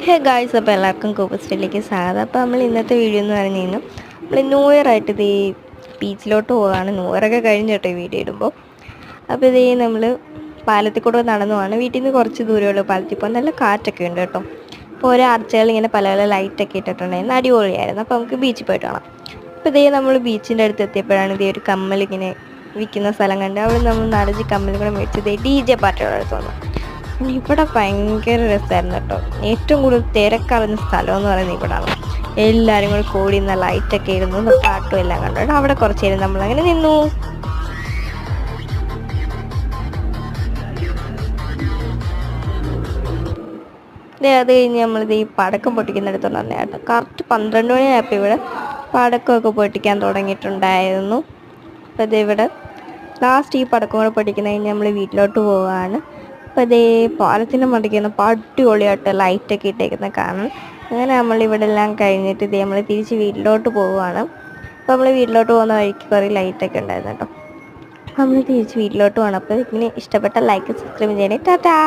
Hey guys, അപ്പോൾ എല്ലാവർക്കും കോപ്പസ്റ്റലിലേക്ക് സ്വാഗതം. അപ്പോൾ നമ്മൾ ഇന്നത്തെ വീഡിയോ എന്ന് പറഞ്ഞു കഴിഞ്ഞാൽ നമ്മൾ ന്യൂ ഇയർ ആയിട്ട് ഇത് ബീച്ചിലോട്ട് പോകാണ്. ന്യൂ ഇയറൊക്കെ കഴിഞ്ഞ് കേട്ടോ ഈ വീഡിയോ ഇടുമ്പോൾ. അപ്പോൾ ഇത് നമ്മൾ പാലത്തിൽ കൂടെ നടന്നു പോവാണ്. വീട്ടിൽ നിന്ന് കുറച്ച് ദൂരമുള്ളൂ പാലത്തിൽ പോകാൻ. നല്ല കാറ്റൊക്കെ ഉണ്ട് കേട്ടോ. അപ്പോൾ ഓരോ ആർച്ചകൾ ഇങ്ങനെ പല പല ലൈറ്റൊക്കെ ഇട്ടിട്ടുണ്ടായിരുന്നു. അടിപൊളിയായിരുന്നു. അപ്പോൾ നമുക്ക് ബീച്ചിൽ പോയിട്ട് കാണാം. അപ്പോൾ ഇതേ നമ്മൾ ബീച്ചിൻ്റെ അടുത്ത് എത്തിയപ്പോഴാണ് ഇതേ ഒരു കമ്മലിങ്ങനെ വിൽക്കുന്ന സ്ഥലം കണ്ട് അവിടെ നമ്മൾ നടച്ച് കമ്മൽ കൂടെ മേടിച്ചത് DJ പാർട്ടിയുടെ അടുത്ത് വന്നു. ഇവിടെ ഭയങ്കര രസമായിരുന്നു കേട്ടോ. ഏറ്റവും കൂടുതൽ തിരക്കറിഞ്ഞ സ്ഥലം എന്ന് പറയുന്നത് ഇവിടെയാണ്. എല്ലാവരും കൂടി കൂടി ഇന്ന ലൈറ്റൊക്കെ ഇരുന്നു, പാട്ടും എല്ലാം കണ്ടു. അവിടെ കുറച്ച് നേരം നമ്മളങ്ങനെ നിന്നു. അത് കഴിഞ്ഞ് നമ്മളിത് ഈ പടക്കം പൊട്ടിക്കുന്നിടത്തോണ്ട് വന്നേ കേട്ടോ. കറക്റ്റ് 12 മണിയായപ്പോൾ ഇവിടെ പടക്കമൊക്കെ പൊട്ടിക്കാൻ തുടങ്ങിയിട്ടുണ്ടായിരുന്നു. അപ്പോൾ ഇതിവിടെ ലാസ്റ്റ് ഈ പടക്കം കൂടെ പൊട്ടിക്കുന്ന കഴിഞ്ഞ് നമ്മൾ വീട്ടിലോട്ട് പോവുകയാണ്. അപ്പോൾ അതേ പാലത്തിൻ്റെ മടിക്കുന്ന അടിപൊളിയായിട്ട് ലൈറ്റൊക്കെ ഇട്ടേക്കുന്ന കാണാം. അങ്ങനെ നമ്മളിവിടെ എല്ലാം കഴിഞ്ഞിട്ട് ഇതേ നമ്മൾ തിരിച്ച് വീട്ടിലോട്ട് പോവുകയാണ്. അപ്പോൾ നമ്മൾ വീട്ടിലോട്ട് പോകുന്ന വഴിക്ക് കുറേ ലൈറ്റൊക്കെ ഉണ്ടായിരുന്നു കേട്ടോ. നമ്മൾ തിരിച്ച് വീട്ടിലോട്ട് പോകണം. അപ്പോൾ ഇങ്ങനെ ഇഷ്ടപ്പെട്ട ലൈക്ക് സബ്സ്ക്രൈബ് ചെയ്യണേ. ടാറ്റാ.